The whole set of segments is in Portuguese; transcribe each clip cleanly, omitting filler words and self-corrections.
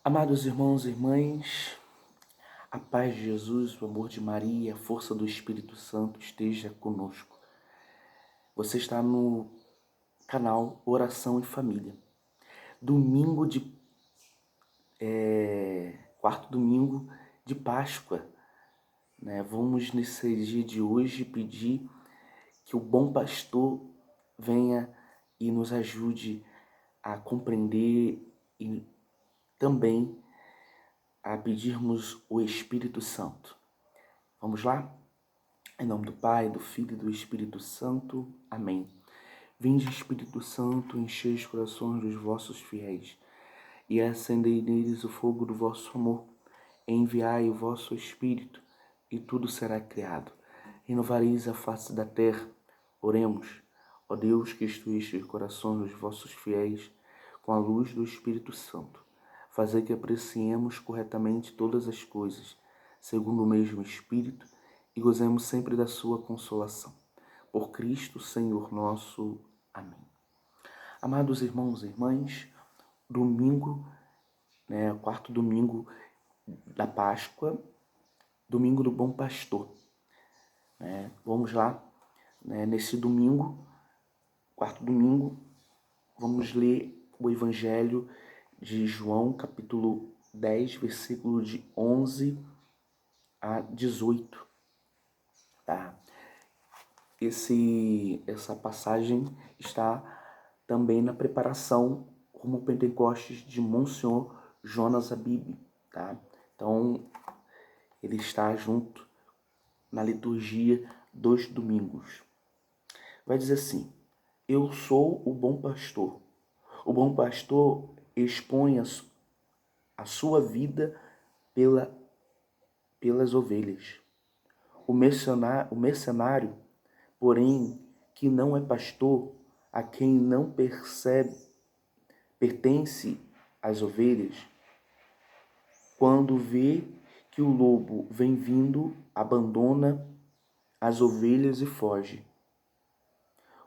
Amados irmãos e irmãs, a paz de Jesus, o amor de Maria, a força do Espírito Santo esteja conosco. Você está no canal Oração em Família. Domingo de quarto domingo de Páscoa, né? Vamos nesse dia de hoje pedir que o bom pastor venha e nos ajude a compreender e também a pedirmos o Espírito Santo. Vamos lá? Em nome do Pai, do Filho e do Espírito Santo. Amém. Vinde, Espírito Santo, enchei os corações dos vossos fiéis e acendei neles o fogo do vosso amor. Enviai o vosso Espírito e tudo será criado. Renovareis a face da terra. Oremos. Ó Deus, que instruíste os corações dos vossos fiéis com a luz do Espírito Santo, fazei que apreciemos corretamente todas as coisas, segundo o mesmo Espírito, e gozemos sempre da sua consolação. Por Cristo, Senhor nosso. Amém. Amados irmãos e irmãs, domingo, quarto domingo da Páscoa, domingo do Bom Pastor. Vamos lá, nesse domingo, quarto domingo, vamos ler o Evangelho de João, capítulo 10, versículo de 11 a 18. Tá? Essa passagem está também na preparação rumo ao Pentecostes de Monsenhor Jonas Abib, tá? Então, ele está junto na liturgia dos domingos. Vai dizer assim: eu sou o bom pastor. O bom pastor expõe a sua vida pelas ovelhas. O mercenário, porém, que não é pastor, a quem não pertence às ovelhas, quando vê que o lobo vem vindo, abandona as ovelhas e foge.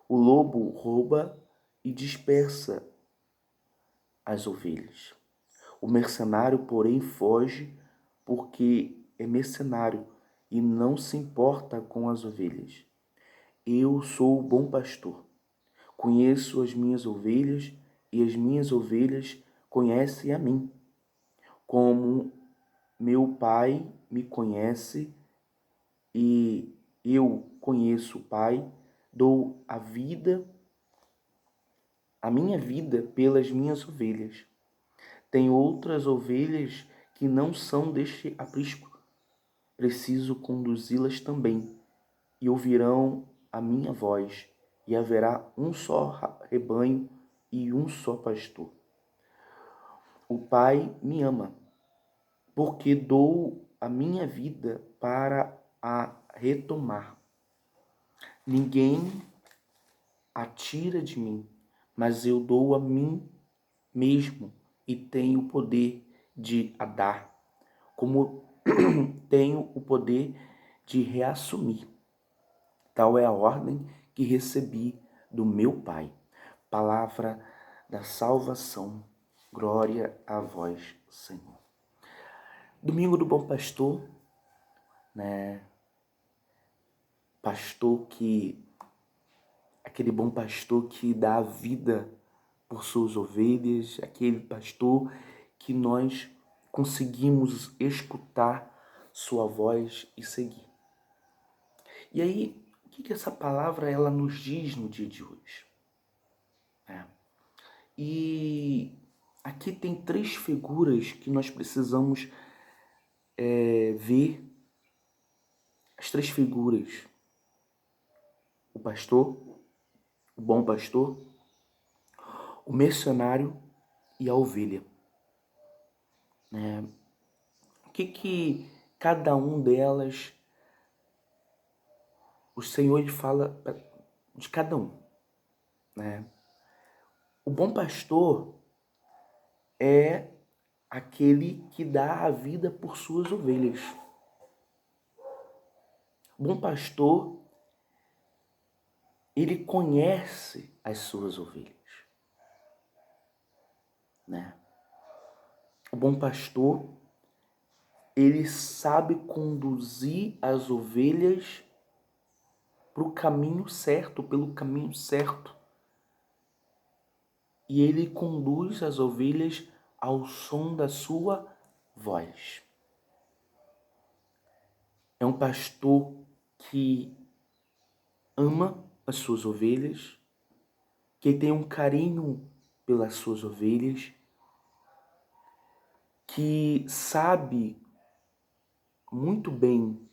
O lobo rouba e dispersa as ovelhas. O mercenário, porém, foge porque é mercenário e não se importa com as ovelhas. Eu sou o bom pastor. Conheço as minhas ovelhas e as minhas ovelhas conhecem a mim. Como meu Pai me conhece e eu conheço o Pai, dou a minha vida pelas minhas ovelhas. Tem outras ovelhas que não são deste aprisco. Preciso conduzi-las também, e ouvirão a minha voz, e haverá um só rebanho e um só pastor. O Pai me ama, porque dou a minha vida para a retomar. Ninguém a tira de mim, mas eu dou a mim mesmo e tenho o poder de a dar, como tenho o poder de reassumir. Tal é a ordem que recebi do meu Pai. Palavra da salvação. Glória a vós, Senhor. Domingo do Bom Pastor, aquele bom pastor que dá a vida por suas ovelhas, aquele pastor que nós conseguimos escutar sua voz e seguir. E aí, o que essa palavra ela nos diz no dia de hoje? E aqui tem três figuras que nós precisamos ver. As três figuras: o pastor, o bom pastor, o mercenário e a ovelha. O que cada um delas, o Senhor fala de cada um, né? O bom pastor é aquele que dá a vida por suas ovelhas. O bom pastor, ele conhece as suas ovelhas, né? O bom pastor, ele sabe conduzir as ovelhas para o caminho certo, pelo caminho certo. E ele conduz as ovelhas ao som da sua voz. É um pastor que ama as suas ovelhas, que tem um carinho pelas suas ovelhas, que sabe muito bem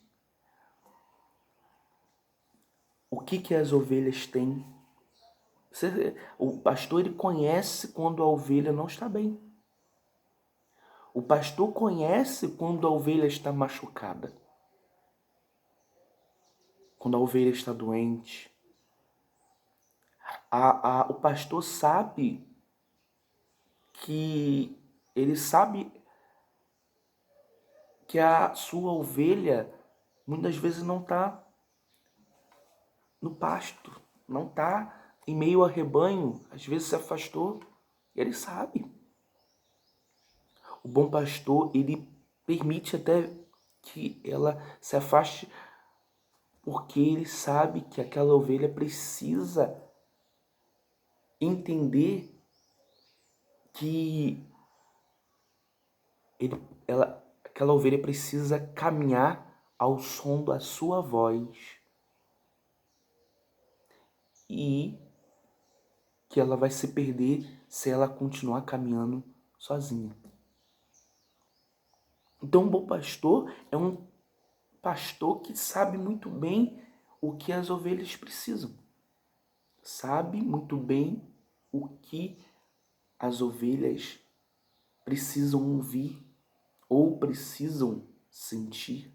o que as ovelhas têm. O pastor, ele conhece quando a ovelha não está bem. O pastor conhece quando a ovelha está machucada, quando a ovelha está doente. O pastor sabe que a sua ovelha muitas vezes não está no pasto, não está em meio a rebanho, às vezes se afastou, ele sabe. O bom pastor, ele permite até que ela se afaste, porque ele sabe que aquela ovelha precisa entender que aquela ovelha precisa caminhar ao som da sua voz e que ela vai se perder se ela continuar caminhando sozinha. Então, um bom pastor é um pastor que sabe muito bem o que as ovelhas precisam. Sabe muito bem o que as ovelhas precisam ouvir ou precisam sentir.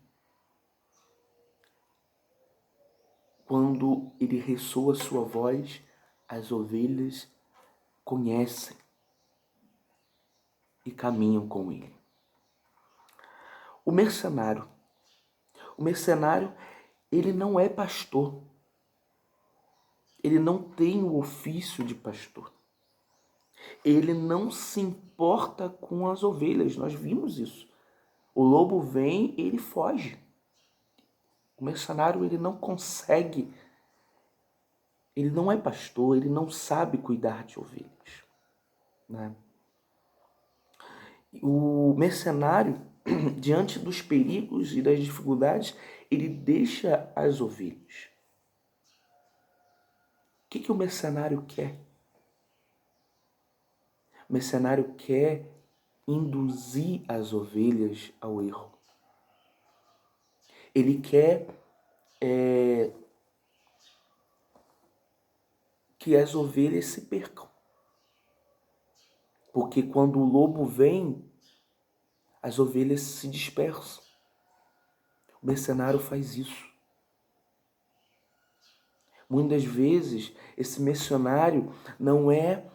Quando ele ressoa sua voz, as ovelhas conhecem e caminham com ele. O mercenário, ele não é pastor. Ele não tem o ofício de pastor. Ele não se importa com as ovelhas. Nós vimos isso. O lobo vem, ele foge. O mercenário, ele não consegue. Ele não é pastor, ele não sabe cuidar de ovelhas, né? O mercenário, diante dos perigos e das dificuldades, ele deixa as ovelhas. O que o mercenário quer? O mercenário quer induzir as ovelhas ao erro. Ele quer que as ovelhas se percam. Porque quando o lobo vem, as ovelhas se dispersam. O mercenário faz isso. Muitas vezes, esse mercenário não é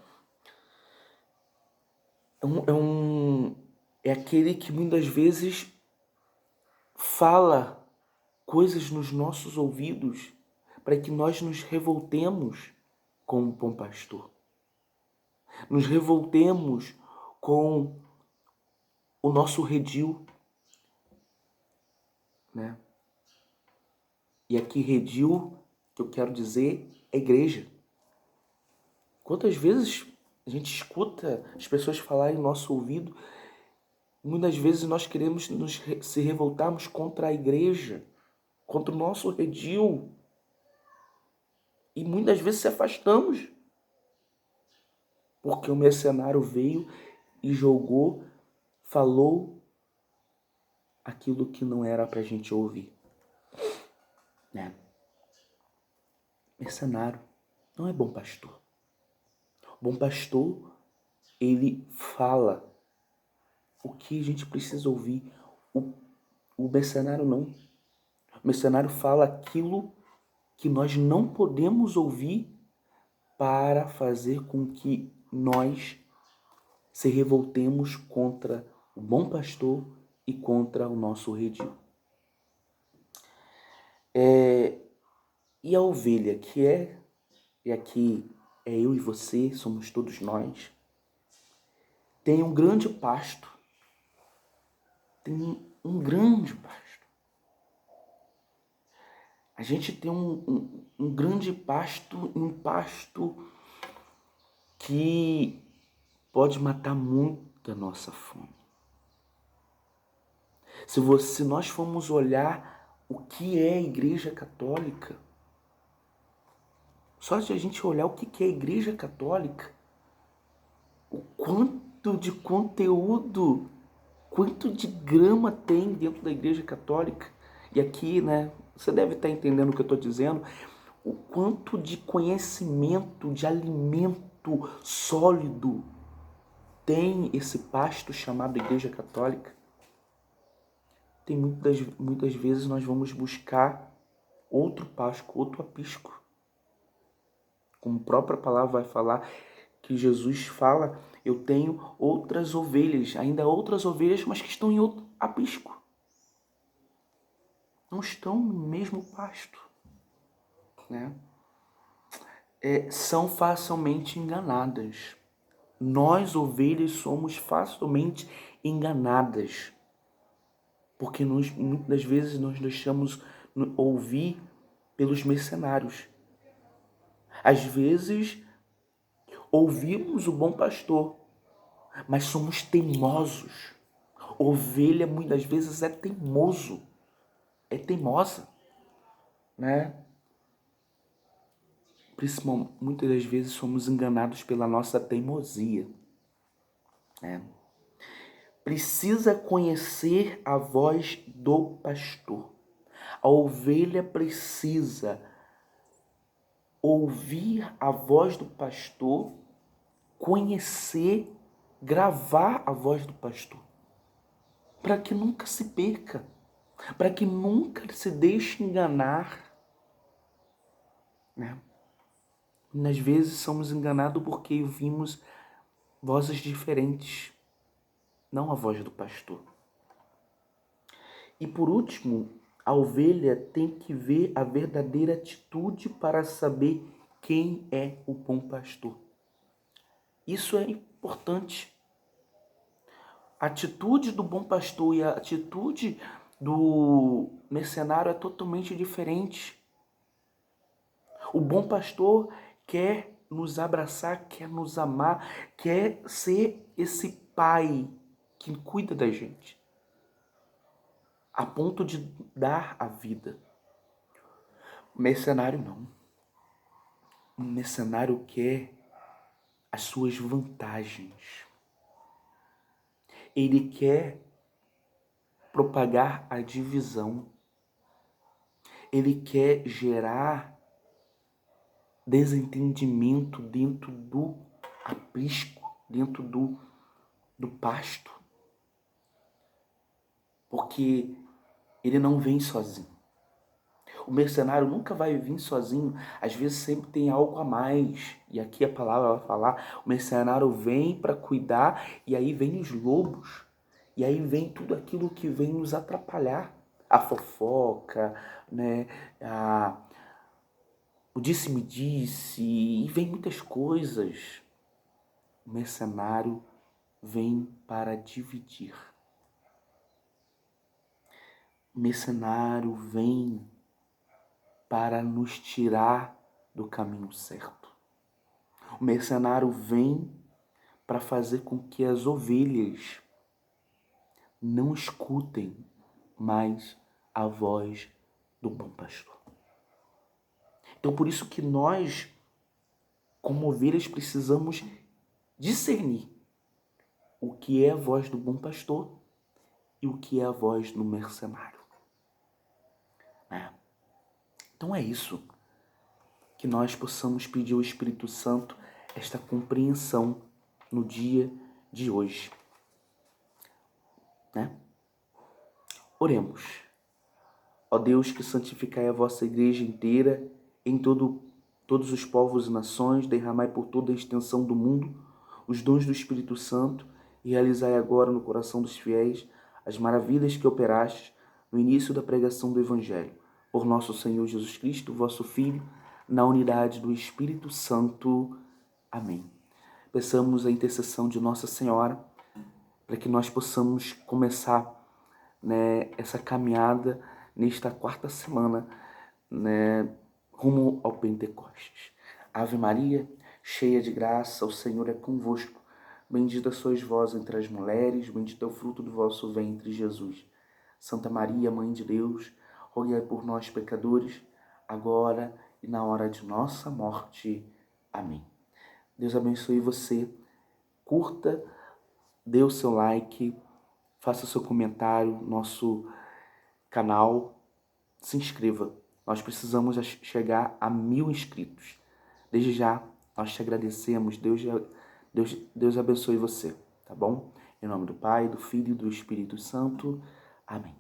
aquele que muitas vezes fala coisas nos nossos ouvidos para que nós nos revoltemos com o bom pastor. Nos revoltemos com o nosso redil, né? E aqui redil, que eu quero dizer, é igreja. Quantas vezes a gente escuta as pessoas falarem no nosso ouvido, muitas vezes nós queremos se revoltarmos contra a igreja, contra o nosso redil, e muitas vezes se afastamos, porque o mercenário veio e falou aquilo que não era para a gente ouvir, né? Mercenário não é bom pastor. Bom pastor, ele fala o que a gente precisa ouvir. O mercenário não. O mercenário fala aquilo que nós não podemos ouvir para fazer com que nós se revoltemos contra o bom pastor e contra o nosso redil. E a ovelha, e aqui é eu e você, somos todos nós, tem um grande pasto, tem um grande pasto. A gente tem um grande pasto, um pasto que pode matar muito a nossa fome. Se nós formos olhar o que é a Igreja Católica, só de a gente olhar o que é a Igreja Católica, o quanto de conteúdo, quanto de grama tem dentro da Igreja Católica. E aqui, né, você deve estar entendendo o que eu estou dizendo, o quanto de conhecimento, de alimento sólido tem esse pasto chamado Igreja Católica. Tem muitas vezes nós vamos buscar outro pasto, outro aprisco. Como a própria palavra vai falar, que Jesus fala, eu tenho outras ovelhas, ainda outras ovelhas, mas que estão em outro aprisco. Não estão no mesmo pasto, né? São facilmente enganadas. Nós, ovelhas, somos facilmente enganadas. Porque muitas das vezes nós deixamos ouvir pelos mercenários. Às vezes, ouvimos o bom pastor, mas somos teimosos. Ovelha, muitas vezes, é teimoso. É teimosa, né? Principalmente, muitas das vezes somos enganados pela nossa teimosia, né? Precisa conhecer a voz do pastor. A ovelha precisa ouvir a voz do pastor, conhecer, gravar a voz do pastor, para que nunca se perca, para que nunca se deixe enganar, né? Às vezes somos enganados porque ouvimos vozes diferentes, não a voz do pastor. E por último, a ovelha tem que ver a verdadeira atitude para saber quem é o bom pastor. Isso é importante. A atitude do bom pastor e a atitude do mercenário é totalmente diferente. O bom pastor quer nos abraçar, quer nos amar, quer ser esse pai que cuida da gente, a ponto de dar a vida. O mercenário não. O mercenário quer as suas vantagens. Ele quer propagar a divisão. Ele quer gerar desentendimento dentro do aprisco, dentro do pasto. Porque ele não vem sozinho. O mercenário nunca vai vir sozinho. Às vezes sempre tem algo a mais. E aqui a palavra vai falar, o mercenário vem para cuidar e aí vem os lobos. E aí vem tudo aquilo que vem nos atrapalhar. A fofoca, né? O disse-me-disse, e vem muitas coisas. O mercenário vem para dividir. O mercenário vem para nos tirar do caminho certo. O mercenário vem para fazer com que as ovelhas não escutem mais a voz do bom pastor. Então, por isso que nós, como ovelhas, precisamos discernir o que é a voz do bom pastor e o que é a voz do mercenário. Então é isso. Que nós possamos pedir ao Espírito Santo esta compreensão no dia de hoje, né? Oremos. Ó Deus, que santificai a vossa igreja inteira em todos os povos e nações, derramai por toda a extensão do mundo os dons do Espírito Santo e realizai agora no coração dos fiéis as maravilhas que operastes no início da pregação do Evangelho. Por nosso Senhor Jesus Cristo, vosso Filho, na unidade do Espírito Santo. Amém. Peçamos a intercessão de Nossa Senhora para que nós possamos começar né, essa caminhada nesta quarta semana, né, rumo ao Pentecostes. Ave Maria, cheia de graça, o Senhor é convosco. Bendita sois vós entre as mulheres, bendito é o fruto do vosso ventre, Jesus. Santa Maria, Mãe de Deus, rogai por nós, pecadores, agora e na hora de nossa morte. Amém. Deus abençoe você. Curta, dê o seu like, faça o seu comentário no nosso canal, se inscreva. Nós precisamos chegar a 1000 inscritos. Desde já, nós te agradecemos. Deus abençoe você, tá bom? Em nome do Pai, do Filho e do Espírito Santo. Amém.